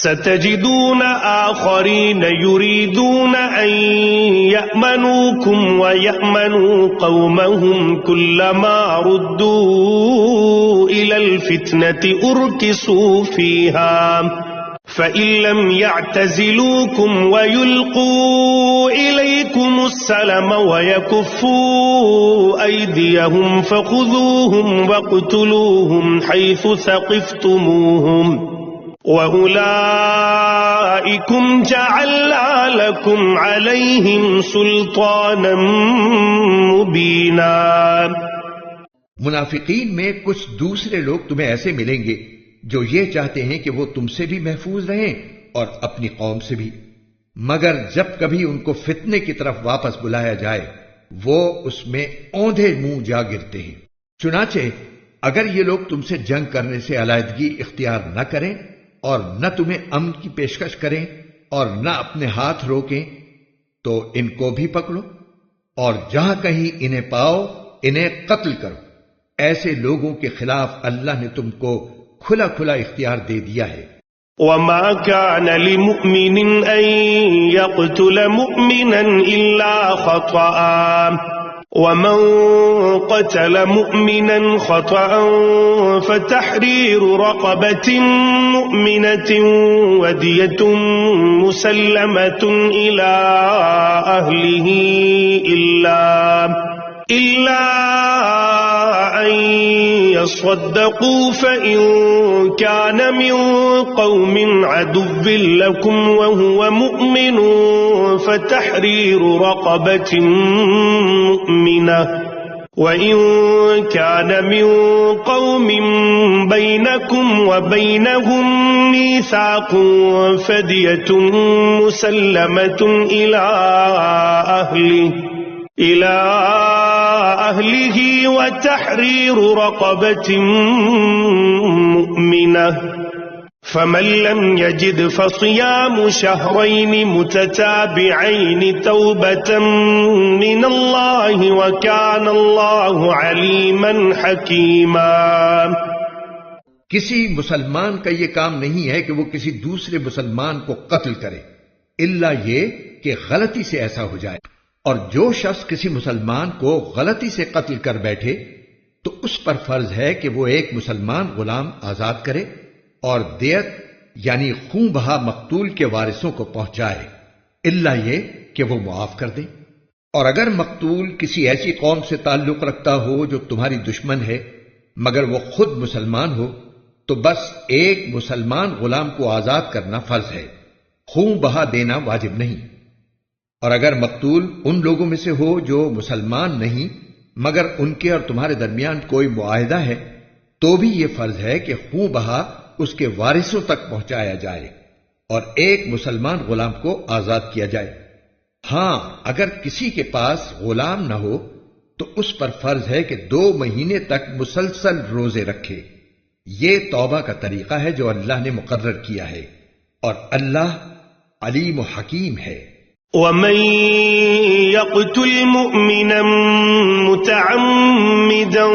ستجدون آخرين يريدون أن يأمنوكم ويأمنوا قومهم كلما ردوا إلى الفتنة أركسوا فيها فإن لم يعتزلوكم ويلقوا إليكم السلم ويكفوا أيديهم فخذوهم واقتلوهم حيث ثقفتموهم وَأُولَئِكُمْ جَعَلْنَا لَكُمْ عَلَيْهِمْ سُلْطَانًا مُبِينًا۔ منافقین میں کچھ دوسرے لوگ تمہیں ایسے ملیں گے جو یہ چاہتے ہیں کہ وہ تم سے بھی محفوظ رہیں اور اپنی قوم سے بھی، مگر جب کبھی ان کو فتنے کی طرف واپس بلایا جائے وہ اس میں اوندھے منہ جا گرتے ہیں۔ چنانچہ اگر یہ لوگ تم سے جنگ کرنے سے علیحدگی اختیار نہ کریں اور نہ تمہیں امن کی پیشکش کریں اور نہ اپنے ہاتھ روکیں تو ان کو بھی پکڑو اور جہاں کہیں انہیں پاؤ انہیں قتل کرو۔ ایسے لوگوں کے خلاف اللہ نے تم کو کھلا کھلا اختیار دے دیا ہے۔ وَمَا كَانَ لِمُؤْمِنٍ أَن يَقْتُلَ مُؤْمِنًا إِلَّا خَطَأً وَمَن قَتَلَ مُؤْمِنًا خَطَأً فَتَحْرِيرُ رَقَبَةٍ مُؤْمِنَةٍ وَدِيَةٌ مُسَلَّمَةٌ إِلَى أَهْلِهِ إِلَّا أَن يَصَّدَّقُوا فَإِن كَانَ مِن قَوْمٍ عَدُوٍّ لَكُمْ وَهُوَ مُؤْمِنٌ فَتَحْرِيرُ رَقَبَةٍ مُؤْمِنَةٍ وَإِن كَانَ مِن قَوْمٍ بَيْنَكُمْ وَبَيْنَهُم مِّيثَاقٌ فَدِيَةٌ مُسَلَّمَةٌ إِلَى أَهْلِهِ وَتَحْرِيرُ رَقَبَةٍ مُؤْمِنَةٍ فَمَن لَّمْ يَجِدْ فَصِيَامُ شَهْرَيْنِ مُتَتَابِعَيْنِ تَوْبَةً مِّنَ اللَّهِ وَكَانَ اللَّهُ عَلِيمًا حَكِيمًا۔ کسی مسلمان کا یہ کام نہیں ہے کہ وہ کسی دوسرے مسلمان کو قتل کرے الا یہ کہ غلطی سے ایسا ہو جائے، اور جو شخص کسی مسلمان کو غلطی سے قتل کر بیٹھے تو اس پر فرض ہے کہ وہ ایک مسلمان غلام آزاد کرے اور دیت یعنی خون بہا مقتول کے وارثوں کو پہنچائے، الا یہ کہ وہ معاف کر دیں۔ اور اگر مقتول کسی ایسی قوم سے تعلق رکھتا ہو جو تمہاری دشمن ہے مگر وہ خود مسلمان ہو تو بس ایک مسلمان غلام کو آزاد کرنا فرض ہے، خون بہا دینا واجب نہیں۔ اور اگر مقتول ان لوگوں میں سے ہو جو مسلمان نہیں مگر ان کے اور تمہارے درمیان کوئی معاہدہ ہے تو بھی یہ فرض ہے کہ خون بہا اس کے وارثوں تک پہنچایا جائے اور ایک مسلمان غلام کو آزاد کیا جائے۔ ہاں اگر کسی کے پاس غلام نہ ہو تو اس پر فرض ہے کہ 2 مہینے تک مسلسل روزے رکھے۔ یہ توبہ کا طریقہ ہے جو اللہ نے مقرر کیا ہے، اور اللہ علیم و حکیم ہے۔ وَمَن يَقْتُلْ مُؤْمِنًا مُتَعَمِّدًا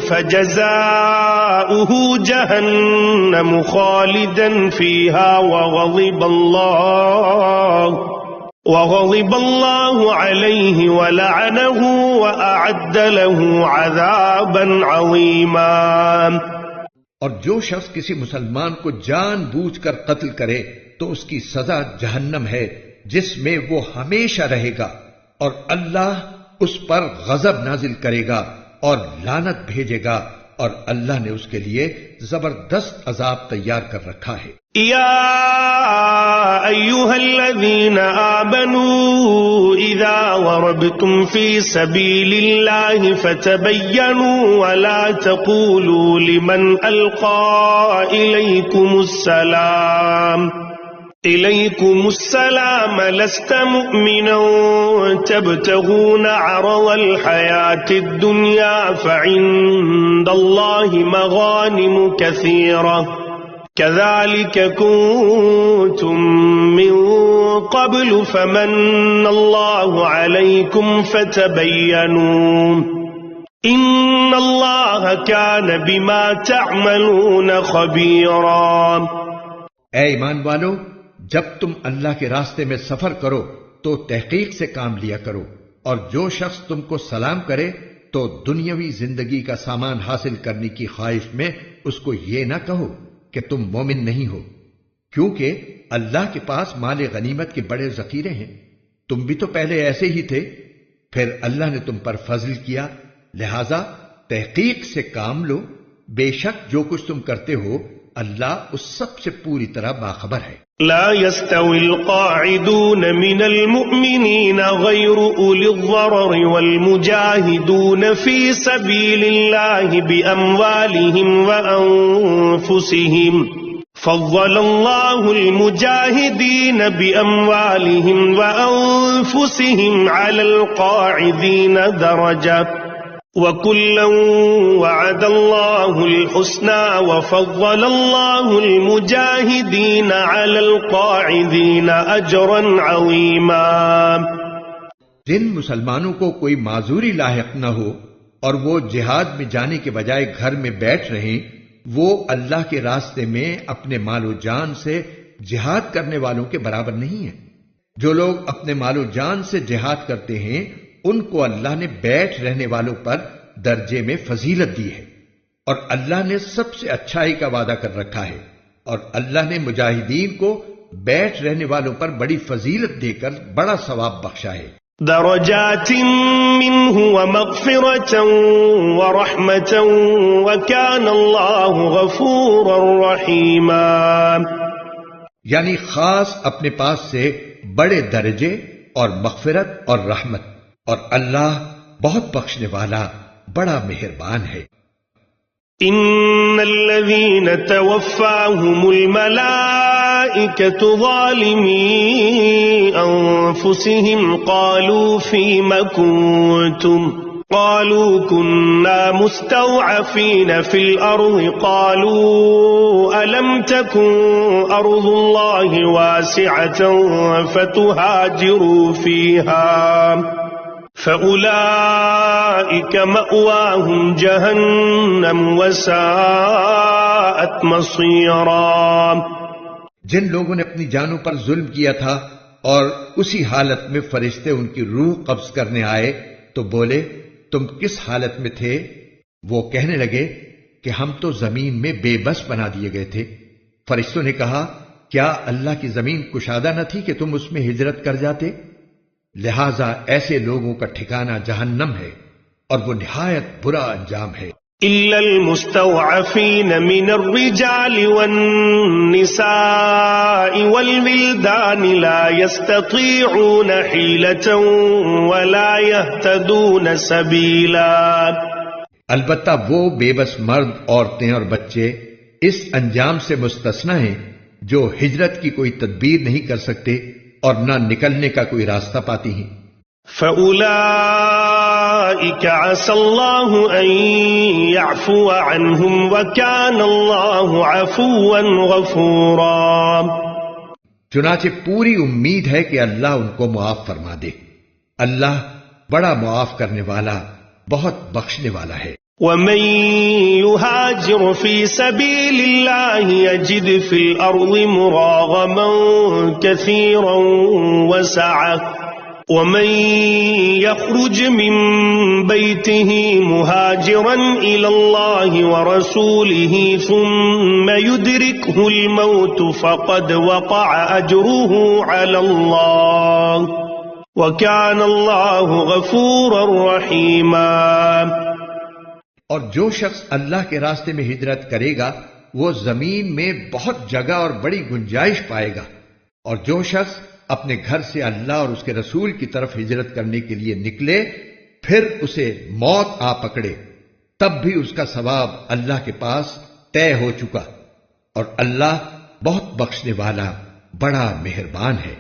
فَجَزَاؤُهُ جَهَنَّمُ خَالِدًا فِيهَا وَغَضِبَ اللَّهُ عَلَيْهِ وَلَعَنَهُ وَأَعَدَّ لَهُ عَذَابًا عَظِيمًا۔ اور جو شخص کسی مسلمان کو جان بوجھ کر قتل کرے تو اس کی سزا جہنم ہے جس میں وہ ہمیشہ رہے گا، اور اللہ اس پر غضب نازل کرے گا اور لعنت بھیجے گا، اور اللہ نے اس کے لیے زبردست عذاب تیار کر رکھا ہے۔ یا ایھا الذین آمنوا اذا ضربتم فی سبیل اللہ فتبینوا ولا تقولوا لمن القى إليكم السلام لست مؤمنا تبتغون عرض الحياة الدنيا فعند الله مغانم كثيرة كذلك كنتم من قبل فمن الله عليكم فتبينوا إن الله كان بما تعملون خبيرا۔ اے ایمان والو، جب تم اللہ کے راستے میں سفر کرو تو تحقیق سے کام لیا کرو، اور جو شخص تم کو سلام کرے تو دنیاوی زندگی کا سامان حاصل کرنے کی خواہش میں اس کو یہ نہ کہو کہ تم مومن نہیں ہو، کیونکہ اللہ کے پاس مال غنیمت کے بڑے ذخیرے ہیں، تم بھی تو پہلے ایسے ہی تھے، پھر اللہ نے تم پر فضل کیا، لہذا تحقیق سے کام لو، بے شک جو کچھ تم کرتے ہو اللہ اس سب سے پوری طرح باخبر ہے۔ لا يستوي القاعدون من المؤمنين غير أولي الضرر والمجاهدون في سبيل الله بأموالهم وأنفسهم فضل الله المجاهدين بأموالهم وأنفسهم على القاعدين درجة وَكُلًّا وَعَدَ اللَّهُ الْحُسْنَى وَفَضَّلَ اللَّهُ الْمُجَاهِدِينَ عَلَى الْقَاعِدِينَ أَجْرًا عَظِيمًا۔ جن مسلمانوں کو کوئی معذوری لاحق نہ ہو اور وہ جہاد میں جانے کے بجائے گھر میں بیٹھ رہیں، وہ اللہ کے راستے میں اپنے مال و جان سے جہاد کرنے والوں کے برابر نہیں ہیں۔ جو لوگ اپنے مال و جان سے جہاد کرتے ہیں ان کو اللہ نے بیٹھ رہنے والوں پر درجے میں فضیلت دی ہے، اور اللہ نے سب سے اچھائی کا وعدہ کر رکھا ہے، اور اللہ نے مجاہدین کو بیٹھ رہنے والوں پر بڑی فضیلت دے کر بڑا ثواب بخشا ہے۔ درجات منه ومغفرة ورحمة وكان الله غفورا رحيما، یعنی خاص اپنے پاس سے بڑے درجے اور مغفرت اور رحمت، اور اللہ بہت بخشنے والا بڑا مہربان ہے۔ ان الذين توفاهم الملائكة ظالمي انفسهم قالوا فيم كنتم قالوا كنا مستضعفين في الارض قالوا الم تكن ارض الله واسعة فتهاجروا فيها فَأُولَئِكَ مَأْوَاهُمْ جَهَنَّمُ وَسَاءَتْ مَصِيرًا۔ جن لوگوں نے اپنی جانوں پر ظلم کیا تھا اور اسی حالت میں فرشتے ان کی روح قبض کرنے آئے تو بولے تم کس حالت میں تھے؟ وہ کہنے لگے کہ ہم تو زمین میں بے بس بنا دیے گئے تھے۔ فرشتوں نے کہا کیا اللہ کی زمین کشادہ نہ تھی کہ تم اس میں ہجرت کر جاتے؟ لہذا ایسے لوگوں کا ٹھکانہ جہنم ہے اور وہ نہایت برا انجام ہے۔ إلا المستضعفين من الرجال والنساء والولدان لا يستطيعون حيلة ولا يهتدون سبيلا، البتہ وہ بے بس مرد، عورتیں اور بچے اس انجام سے مستثنی ہیں جو ہجرت کی کوئی تدبیر نہیں کر سکتے اور نہ نکلنے کا کوئی راستہ پاتی ہیں۔ فَأُولَئِكَ عَسَى اللَّهُ أَن يَعْفُوَ عَنْهُمْ وَكَانَ اللَّهُ عَفُوًّا غَفُورًا۔ چنانچہ پوری امید ہے کہ اللہ ان کو معاف فرما دے، اللہ بڑا معاف کرنے والا بہت بخشنے والا ہے۔ وَمَن يُهَاجِرْ فِي سَبِيلِ اللَّهِ يَجِدْ فِي الْأَرْضِ مُرَاغَمًا كَثِيرًا وَسَعَةً وَمَن يَخْرُجْ مِن بَيْتِهِ مُهَاجِرًا إِلَى اللَّهِ وَرَسُولِهِ ثُمَّ يُدْرِكْهُ الْمَوْتُ فَقَدْ وَقَعَ أَجْرُهُ عَلَى اللَّهِ وَكَانَ اللَّهُ غَفُورًا رَّحِيمًا۔ اور جو شخص اللہ کے راستے میں ہجرت کرے گا وہ زمین میں بہت جگہ اور بڑی گنجائش پائے گا، اور جو شخص اپنے گھر سے اللہ اور اس کے رسول کی طرف ہجرت کرنے کے لیے نکلے پھر اسے موت آ پکڑے تب بھی اس کا ثواب اللہ کے پاس طے ہو چکا، اور اللہ بہت بخشنے والا بڑا مہربان ہے۔